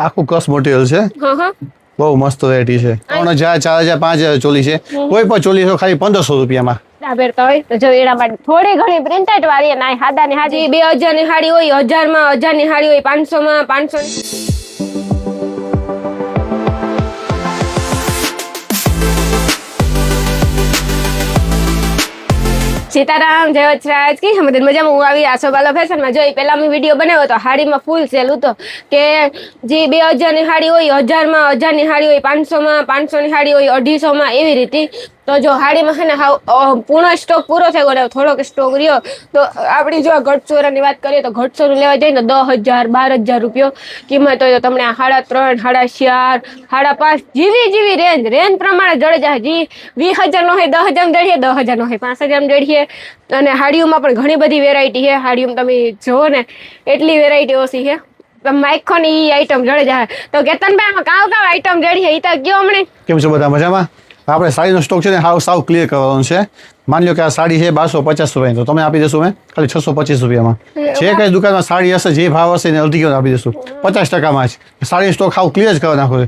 આખું કસ મટીરિયલ છે. બહુ મસ્ત વેરાયટી છે. 3000 4000 5000 ચોલી છે. કોઈ પણ ચોલી તો ખાલી 1500 રૂપિયામાં પહેરતા હોય તો જો એના માટે થોડી ઘણી પ્રિન્ટેડ વાળી ના હાદા ની હાજી 2000 ની હાડી હોય 1000 માં 1000 ની હાડી હોય 500 માં 500 સીતારામ જય વચરાજ કી હમદન મજામાં હું આવી આસોબાલા ફેશનમાં જોઈ પહેલા મેં વિડીયો બનાવ્યો તો હાડીમાં ફૂલ સેલ હતો કે જે 2000 ની હાડી હોય 1000 માં 1000 ની હાડી હોય 500 માં 500 ની હાડી હોય 250 માં એવી રીતે તો જો હાડીમાં છે ને પૂર્ણ સ્ટોક પૂરો થઈ ગયો થોડોક સ્ટોક રહ્યો તો આપણી જો ઘટસોરાની વાત કરીએ તો ઘટસોરું લેવા જઈએ તો 10000 12000 રૂપિયો કિંમત હોય તો તમને 3.5 4.5 5.5 જેવી રેન્જ પ્રમાણે જડે જાય જી 20000 નો હોય 10000 જડીએ 10000 નો હોય 5000 જડીએ અને હાડીઓમાં પણ ઘણી બધી વેરાયટી છે હાડીઓમાં તમે જોવો ને એટલી વેરાયટી ઓછી છે માઇખો ની ઈ આઈટમ જડે જાય તો કેતનભાઈ આમાં કાવ આઈટમ જડી છે ઈ તો કયો હમણે કેમ છો બધા મજામાં? આપણે સાડીનો સ્ટોક છે ને સાવ ક્લિયર કરવાનો છે. માની લો કે આ સાડી છે 1250 રૂપિયાની તો તમે આપી દેશું મેં ખાલી 625 રૂપિયામાં. જે કઈ દુકાનમાં સાડી હશે જે ભાવ હશે એને અડધી કિલો આપી દેશું 50%માં જ. સાડીનો સ્ટોક સાવ ક્લિયર જ કરી નાખો છે.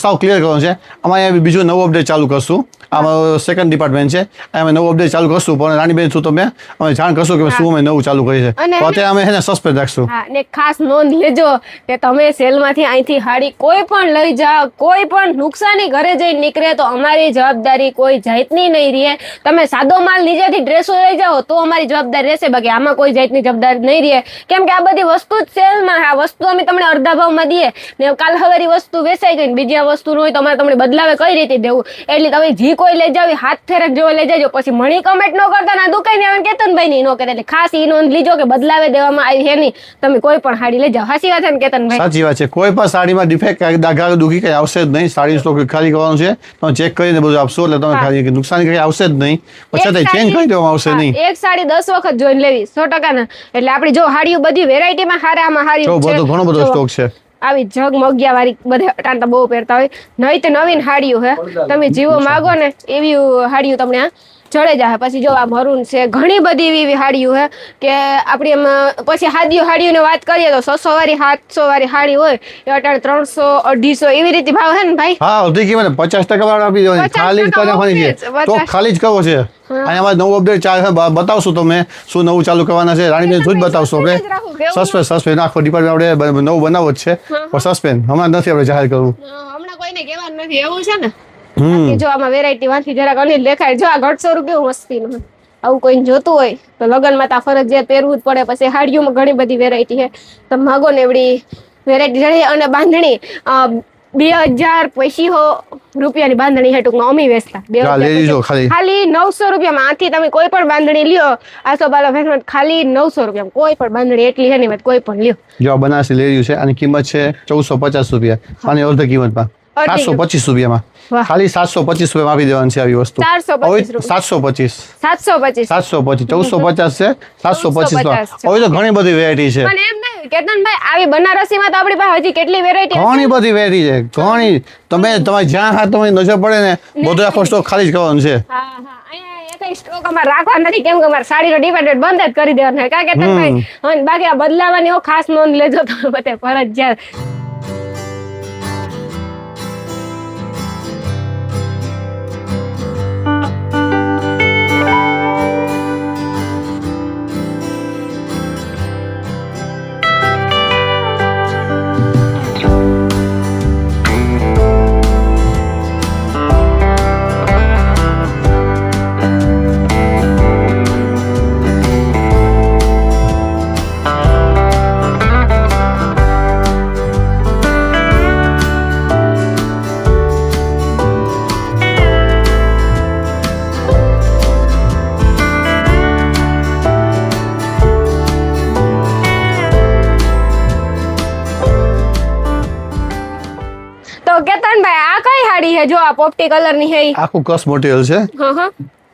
સાવ ક્લિયર કરવાનો છે. આમાં બીજું નવું અપડેટ ચાલુ કરશું. આમાં સેકન્ડ ડિપાર્ટમેન્ટ છે અમે નવું અપડેટ ચાલુ કરશું પણ રાણીબેન શું તમે અમે જાણ કરશું કે શું અમે નવું ચાલુ કરી છે તો અત્યારે અમે એને સસ્પેન્ડ રાખશું. ને ખાસ નોંધ લેજો કે તમે સેલમાંથી અહીંથી હાડી કોઈ પણ લઈ જાઓ કોઈ પણ નુકસાની ઘરે જઈને નીકળે તો અમારી જવાબદારી કોઈ જાતની નહીં રહે. તમે સાદો માલ નીચેથી ડ્રેસો લઈ જાઓ તો અમારી જવાબદારી રહેશે બાકી આમાં કોઈ જાતની જવાબદારી નહીં રહે કેમ કે આ બધી વસ્તુ જ સેલમાં આ વસ્તુ અમે તમને અડધા ભાવમાં દઈએ ને કાલ હવેરી વસ્તુ વેચાઈ ગઈ બીજી આ વસ્તુ હોય તો અમારે તમને બદલાવે કઈ રીતે દેવું એટલે તમે જી કોઈ લઈ જાવ હાથ ફેરક જેવો લઈ જાજો પછી મણી કમેન્ટ ન કરતા ના દુકાને આવે કેતનભાઈ ની ન કરે એટલે ખાસ ઈ નોંધ લીજો કે બદલાવે દેવામાં આવી છે નહીં તમે કોઈ પણ હાડી લઈ જાઓ. સાચી વાત છે ને કેતનભાઈ? સાચી વાત છે. કોઈ પણ સાડીમાં ડિફેક્ટ દાગા દુખી કઈ આવશે જ નહીં. સાડીનો સ્ટોક ખાલી કરવાનો છે તમે ચેક કરીને બધું આપશો એટલે તમે ખાલી નુકસાન કઈ આવશે જ નહીં પછી ચેન્જ કરી દેવામાં આવશે નહીં. એક સાડી 10 વખત જોઈને લેવી 100% ના એટલે આપણી જો હાડીઓ બધી વેરાયટીમાં હારામાં હારી છે ઘણો બધો સ્ટોક છે. આવી જગમગ્યા વાળી બધા ટાંટા બહુ પહેરતા હોય નહીં તો નવીન હાડીઓ હે તમે જીવો માગો ને એવી હાડીઓ તમને જડે જાય. પછી જો આ મરૂન છે ઘણી બધી એવી હાડીઓ હે કે આપણી એમાં પછી હાડીઓની વાત કરીએ તો 600 વાળી 700 વાળી હાડી હોય એ અટાણે 300 250 એવી રીતે ભાવ હે ને ભાઈ? હા અડધી કિંમત 50% વાળો આપી દેવાની ખાલી જ કરવાની છે તો ખાલી જ કરવો છે. અહીંયા નવું અપડેટ બતાવશું તમે શું નવું ચાલુ કરવાના છે રાણીબેન શું જ બતાવશો કે સસ્પેન્સ આખો ડિપાર્ટમેન્ટ આપણે નવું બનાવવો જ છે પણ સસ્પેન્સ હમણાં નથી આપણે જાહેર કરવું હમણાં કોઈને કહેવાનું નથી એવું છે ને. જો આમાં વેરાયટી વાંચી જરાક અનિલ દેખાય જો આ 150 કેવું મસ્તી નું આવું કોઈ જોતું હોય તો લગનમાં તા ફરજિયાત પહેરવું જ પડે. પછી હાડીઓમાં ઘણી બધી વેરાયટી છે તમે માગો ને એવડી વેરાયટી જડી અને બાંધણી 2500 રૂપિયાની બાંધણી છે ટૂંકમાં અમી વેચતા ખાલી 900 રૂપિયામાં. આથી તમે કોઈ પણ બાંધણી લ્યો આસોબાલા ફેશન ખાલી 900 રૂપિયામાં કોઈ પણ બાંધણી એટલી છે નહીં કોઈ પણ લ્યો. જો બનારસી લઈ રહ્યું છે આની કિંમત છે 1450 રૂપિયા અને અડધી કિંમતમાં 725 રૂપિયામાં ખાલી 725 રૂપિયામાં આપી દેવાની છે આવી વસ્તુ 725 1450 છે 725 હવે તો ઘણી બધી વેરાયટી છે. પણ એમ નહીં કેતનભાઈ આવી બનારસીમાં તો આપણી પાસે હજી કેટલી વેરાયટી ઘણી બધી વેરાયટી છે ઘણી તમે જ્યાં હાથ તમારી નજર પડે ને બધો આખો સ્ટોક ખાલી જ કરવાનો છે. સ્ટોક અમારે રાખવા નથી કેમ કે અમારે સાડીનો ડિપાર્ટમેન્ટ બંધ જ કરી દેવાનો કા કેતનભાઈ બાકી આ બદલાવાની ખાસ નોંધ લેજો તો બધે ફરજિયાત. કેતનભાઈ આ કઈ હાડી છે જો આ પોપટી કલર ની છે આખું કસ મટીરિયલ છે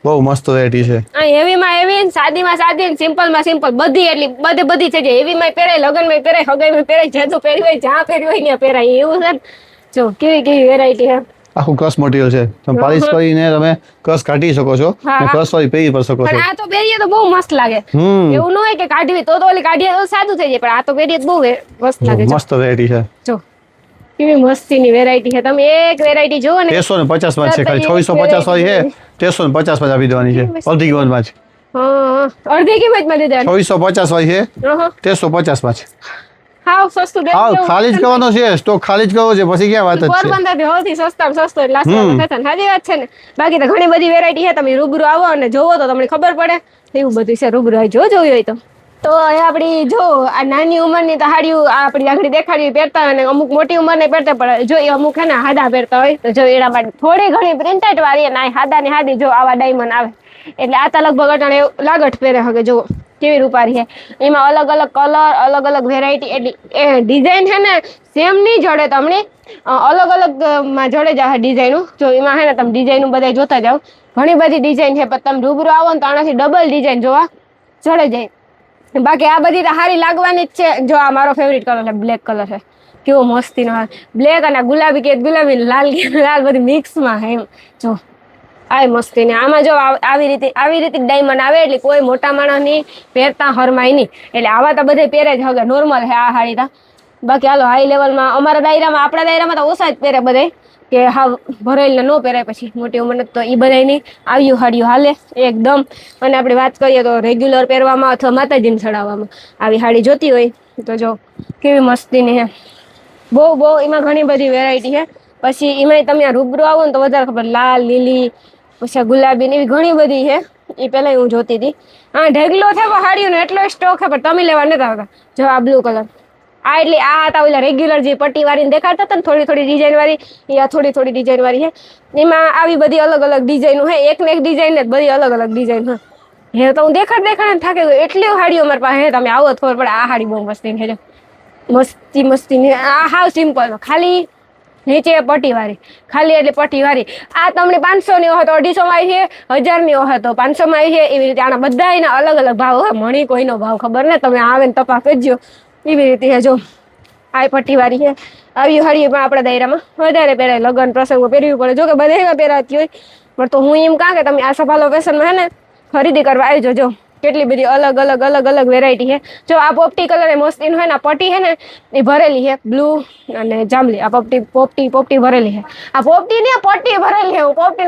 બહુ મસ્ત વેરાયટી છે. આ હેવી માં હેવી સાદીમાં સાદી સિમ્પલ માં સિમ્પલ બધી એટલી બધી છે જે હેવી માં પહેરાય લગન માં પહેરાય હગાઈ માં પહેરાય જેતું પહેર્યું હોય જ્યાં પહેર્યું હોય ત્યાં પહેરાય એવું છે જો કેવી વેરાયટી છે. આખું કસ મટીરિયલ છે તમે પાલિશ કરીને તમે કસ કાઢી શકો છો અને કસ વાળી પહેરી પણ શકો છો. પણ આ તો પહેરીએ તો બહુ મસ્ત લાગે એવું ન હોય કે કાઢવી તો ઓલી કાઢીએ તો સાદું થઈ જાય પણ આ તો પહેરીએ તો બહુ મસ્ત લાગે. મસ્ત વેરાયટી છે જો કેવી મસ્તીની વેરાયટી છે. તમે એક વેરાયટી જુઓ ને 350 માં છે, ખાલી 650 વાળી છે, 350 માં આપી દેવાની છે, અડધી કિંમતમાં છે. હા, અડધી કિંમતમાં દે દેવાની. 650 વાળી છે, હા, 350 માં છે. હાવ સસ્તું દે હા, દેવું. ખાલી જ કરવાનો છે, સ્ટોક ખાલી જ કરવો છે, પછી ક્યાં વાત જ છે. પોરબંદર થી સૌથી સસ્તામાં સસ્તો એટલે આસપાસમાં ફેશન. સાચી વાત છે ને. બાકી તો ઘણી બધી વેરાયટી છે, તમે રૂબરૂ આવો અને જોવો તો તમને ખબર પડે. એવું બધું છે, રૂબરૂ આવી જોયું હોય તો એ આપણી જો આ નાની ઉંમરની તો હાડીઓ આપણી આગળ દેખાડી પહેરતા હોય અને અમુક મોટી ઉંમરને પહેરતા પડે. જો એ અમુક હે ને હાદા પહેરતા હોય તો જો એના માટે થોડી ઘણી પ્રિન્ટેડ વાળી અને હાદાની હાદી જો આવા ડાયમંડ આવે એટલે આ તો લગભગ અટાણે લાગટ પહેરે હગે જો કેવી રૂપારી છે. એમાં અલગ અલગ કલર, અલગ અલગ વેરાયટી, એટલે એ ડિઝાઇન છે ને સેમ નહીં જડે તમને, અલગ અલગ માં જડે જાય ડિઝાઇનું. જો એમાં હે ને તમે ડિઝાઇનું બધા જોતા જાઓ, ઘણી બધી ડિઝાઇન છે, પણ તમે રૂબરૂ આવો ને તો આનાથી ડબલ ડિઝાઇન જોવા જડે જાય. બાકી આ બધી તો સારી લાગવાની જ છે. જો આ મારો ફેવરિટ કલર છે, બ્લેક કલર છે, કેવો મસ્તીનો બ્લેક અને ગુલાબી કે ગુલાબી લાલ લાલ બધી મિક્સમાં એમ જો આ મસ્તી ને આમાં જો આવી રીતે ડાયમંડ આવે એટલે કોઈ મોટા માણસની પહેરતા હરમાય નહીં. એટલે આવા તો બધે પહેરે જ હવે નોર્મલ છે આ હાડી તા. બાકી હાલો હાઈ લેવલમાં અમારા દાયરામાં, આપણા દાયરામાં તો ઓછા જ પહેરે બધાય, કે હા ભરેલને ન પહેરાય પછી મોટી ઉંમરને તો એ બધાયની આવ્યું હાડીઓ હાલે એકદમ. અને આપણે વાત કરીએ તો રેગ્યુલર પહેરવામાં અથવા માતાજીને ચડાવવામાં આવી હાડી જોતી હોય તો જો કેવી મસ્તીની છે. બહુ એમાં ઘણી બધી વેરાયટી છે. પછી એમાંય તમે રૂબરૂ આવો ને તો વધારે ખબર, લાલ, લીલી, પછી ગુલાબી એવી ઘણી બધી છે. એ પહેલા હું જોતી હતી. હા, ઢગલો થયો હાડીઓનો એટલો સ્ટોક છે, પણ તમે લેવા નથી આવતા. જો આ બ્લુ કલર, આ એટલે આ હતા ઓલા રેગ્યુલર જે પટ્ટી વાળીને દેખાડતા હતા ને થોડી થોડી ડિઝાઇન વાળી, એ આ થોડી થોડી ડિઝાઇન વાળી છે. એમાં આવી બધી અલગ અલગ ડિઝાઇનો છે, એક ને એક ડિઝાઇન ને બધી અલગ અલગ ડિઝાઇન છે. હે તો હું દેખાડ થાકે ગયો, એટલી હાડીઓ મારી પાસે. તમે આવો તો ખબર પડે આ હાડી બહુ મસ્તી છે. મસ્તી આ હાવ સિમ્પલ, ખાલી નીચે પટ્ટી વાળી, ખાલી એટલે પટ્ટી વાળી. આ તમને 500 ની હોય તો 250 માં આવી છે, 1000 ની હોય તો 500 માં આવી છે. એવી રીતે આના બધા એના અલગ અલગ ભાવ હોય. મણી કોઈનો ભાવ ખબર ને, તમે આવે ને તપાસ કરજો. એવી રીતે છે જો આ પટ્ટી વાળી છે. આવી હાડીઓ પણ આપણા દાયરામાં વધારે પહેરાય, લગ્ન પ્રસંગમાં પહેરવી પડે. જો કે બધામાં પહેરાતી હોય, પણ તો હું એમ કહું કે તમે આ સફાલો ફેશનમાં હે ને ખરીદી કરવા આવી જો કેટલી બધી અલગ અલગ વેરાયટી છે. જો આ પોપટી કલર એ મસ્તીનું હોય ને, પટ્ટી છે ને એ ભરેલી છે બ્લુ અને જાંબલી. આ પોપટી ભરેલી છે. આ પોપટી ને પટ્ટી ભરેલી છે. પોપટી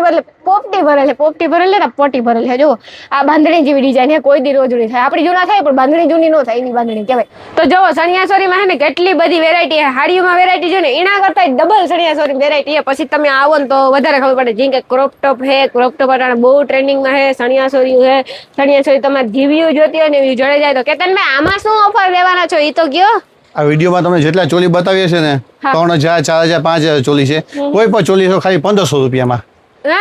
ભરેલી ને પટ્ટી ભરેલી છે. જો આ બાંધણી જેવી ડિઝાઇન છે, કોઈ દી રોજડી થાય. આપણી જૂના થાય પણ બાંધણી જૂની ન થાય, એની બાંધણી કહેવાય. તો જો ચણિયાચોરીમાં છે ને કેટલી બધી વેરાયટી છે. હાડીઓમાં વેરાયટી છે ને એના કરતા ડબલ ચણિયાચોરી વેરાયટી છે. પછી તમે આવો ને તો વધારે ખબર પડે. જેમ કે ક્રોપ ટોપ છે, ક્રોપ ટોપ બહુ ટ્રેન્ડિંગમાં છે. ચણિયાચોરી છે, ચણિયાચોરી તમારે જીવીઓ જોતી હોય ને એવી જોડે જાય તો કેતનભાઈ આમાં શું ઓફર દેવાના છો એ તો કયો. આ વિડીયોમાં તમે જેટલા ચોલી બતાવીએ છે ને, 3000, 4000, 5000 ચોલી છે. કોઈ પણ ચોલી ખાલી 1500 રૂપિયામાં,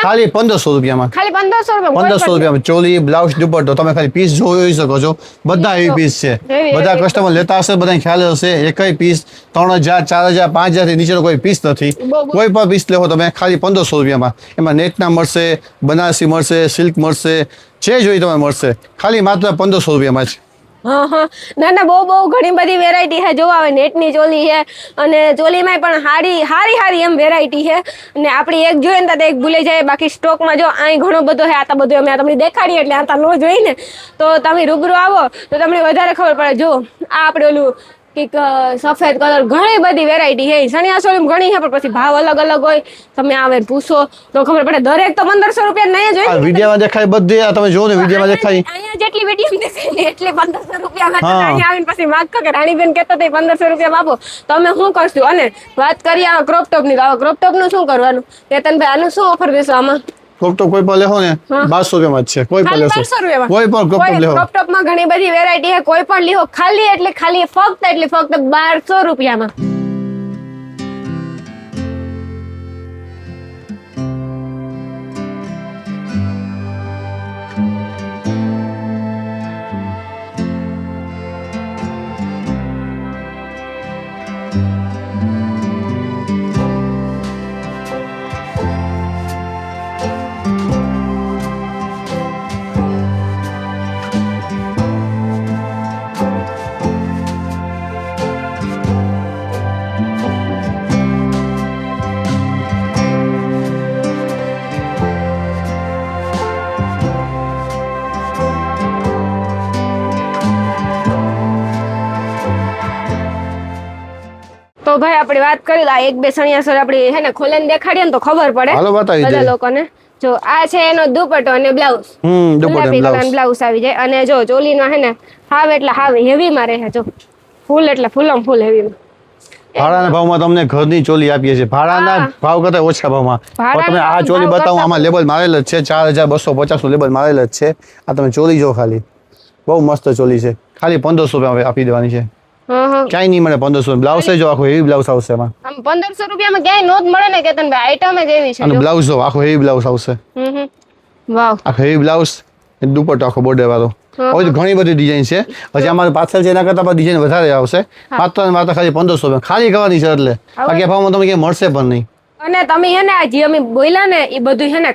ખાલી 1500 રૂપિયામાં, ખાલી 1500 રૂપિયામાં ચોલી, બ્લાઉઝ, દુપટ્ટો. તમે ખાલી પીસ જોઈ શકો છો, બધા એવી પીસ છે. બધા કસ્ટમર લેતા હશે, બધાને ખ્યાલ હશે. એકય પીસ 3000, 4000, 5000 થી નીચેનો કોઈ પીસ નથી. કોઈ પણ પીસ લેવો તમે ખાલી 1500 રૂપિયામાં. એમાં નેટના મળશે, બનારસી મળશે, સિલ્ક મળશે, જે જોઈ તમે મળશે. ખાલી માત્ર 1500 રૂપિયામાં જ. હા, ના બહુ ઘણી બધી વેરાયટી છે. જોવા આવે નેટની ચોલી છે અને ચોલીમાં પણ હારી એમ વેરાયટી છે. અને આપણી એક જોઈએ ને તો એક ભૂલે જાય. બાકી સ્ટોકમાં જો અહીં ઘણો બધો છે. આ તો બધું અમે તમને દેખાડીએ એટલે આ ન જોઈ ને, તો તમે રૂબરૂ આવો તો તમને વધારે ખબર પડે. જો આ આપણે ઓલું કંઈક સફેદ કલર, ઘણી બધી વેરાયટી છે. ચણિયાચોળી ઘણી છે, પણ પછી ભાવ અલગ અલગ હોય. તમે આવે પૂછો તો ખબર પડે. દરેક તો 1500 રૂપિયા નહીં જ હોય. વિડીયોમાં દેખાય બધી, આ તમે જોવો ને વિડીયોમાં દેખાય. અહીંયા જેટલી વિડીયો દેખાય એટલે 1500 રૂપિયા. અહીંયા આવીને પછી માગ કે રાણીબેન કહેતા હતા 1500 રૂપિયા આપો તો અમે શું કરશું. અને વાત કરીએ આ ક્રોપ ટોપ ની, તો ક્રોપ ટોપ નું શું કરવાનું કેતનભાઈ? આનું શું ઓફર દેશો આમાં? ક્રોપ ટોપ કોઈ પણ લેવો ને 1200 રૂપિયામાં જ છે. કોઈ પણ લેશો, કોઈ પણ ક્રોપ ટોપ લેવો. ક્રોપ ટોપ માં ઘણી બધી વેરાયટી છે. કોઈ પણ લીહો ખાલી ફક્ત 1200 રૂપિયામાં. ભાઈ આપણે વાત કરી લા એક બે સણિયાસર આપણે હે ને ખોલીને દેખાડીએ ને તો ખબર પડે હાલો બતાવી બધા દે લોકોને. જો આ છે એનો દુપટ્ટો અને બ્લાઉઝ. દુપટ્ટો બ્લાઉઝ બ્લાઉઝ આવી જાય અને જો ચોલીનો હે ને હાવ એટલે હાવ હેવી માં રહે. જો ફૂલ એટલે ફૂલમ ફૂલ હેવી માં. ભાડાના ભાવમાં તમને ઘરની ચોલી આપીએ છીએ ભાડાના ભાવ કરતા ઓછા ભાવમાં. પણ તમે આ ચોલી બતાવો આમાં લેબલ મારેલ જ છે 4250 નું લેબલ મારેલ જ છે. આ તમે ચોલી જો ખાલી બહુ મસ્ત ચોલી છે ખાલી 1500 રૂપિયા આપી દેવાની છે. ક્યાંય નહીં મળે 1500 બ્લાઉઝ જો આખો હેવી બ્લાઉઝ આવશે એમાં. આમ 1500 રૂપિયામાં ક્યાંય નો જ મળે ને કેતનભાઈ આઈટમ જ એવી છે. અને બ્લાઉઝ જો આખો હેવી બ્લાઉઝ આવશે. વાવ આખો હેવી બ્લાઉઝ દુપટ્ટો આખો બોર્ડર વાળો. હવે તો ઘણી બધી ડિઝાઇન છે હજી અમારે પાછળ છે એના કરતા પણ ડિઝાઇન વધારે આવશે. માત્ર ને માત્ર ખાલી 1500 રૂપિયા ખાલી કરવાની છે એટલે બાકી આ ભાવમાં તમને ક્યાંય મળશે પણ નહીં. અને તમે હે ને આ જે અમે બોલ્યા ને એ બધું હે ને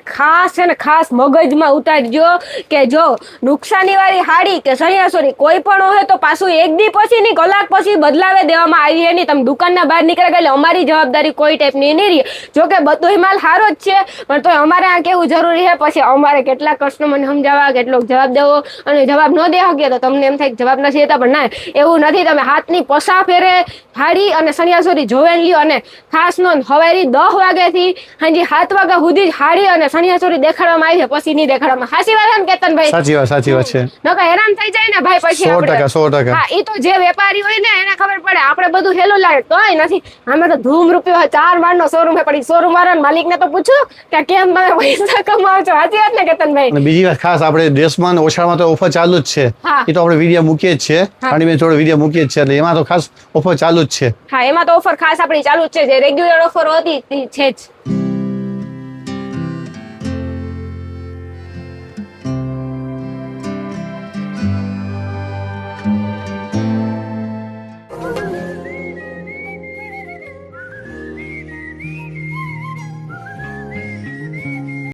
ખાસ મગજમાં ઉતારજો કે જો નુકસાની વાળી હાડી કે સણિયાસોરી કોઈ પણ હોય તો પાછું એક દી પછી ની કલાક પછી બદલાવે દેવામાં આવી નહીં. તમે દુકાનના બહાર નીકળ્યા એટલે અમારી જવાબદારી કોઈ ટાઈપની નહીં રહી. જો કે બધો માલ સારો જ છે પણ તો અમારે આ કેવું જરૂરી છે પછી અમારે કેટલા કસ્ટમરને સમજાવવા કેટલોક જવાબ દેવો અને જવાબ ન દે શકીએ તો તમને એમ થાય જવાબ નથી દેતા પણ ના એવું નથી. તમે હાથની પસા ફેરે હાડી અને સણિયાસોરી જોવે લ્યો અને ખાસ નોંધ હવારી 10 વાગ્યાથી હાજી 7 વાગ્યા સુધી હાડી અને સણિયાસોરી દેખાડવામાં આવી છે પછી નહીં દેખાડવામાં. સાચી વાત છે ને કેતનભાઈ? સાચી વાત છે. નકર હેરાન થઈ જાય ને ભાઈ પછી 100%. હા ઈ તો જે વેપારી હોય ને એને ખબર પડે. આપણે બધું હેલું લાગે તોય નથી. અમે તો ધૂમ રૂપિયો 4 માળનો શોરૂમ છે પણ શોરૂમ વાળા માલિકને તો પૂછું કે કેમ તમે પૈસા કમાવો છો. સાચી વાત ને કેતનભાઈ? અને બીજી વાત ખાસ આપણે ડ્રેસમાં ઓછામાં તો ઓફર ચાલુ જ છે. એ તો આપણે વિડીયો મૂકીએ જ છે ખાણીબેન થોડો વિડીયો મૂકીએ જ છે એટલે એમાં તો ખાસ ઓફર ચાલુ જ છે. હા એમાં તો ઓફર ખાસ આપણી ચાલુ જ છે જે રેગ્યુલર ઓફર હોતી છે જ.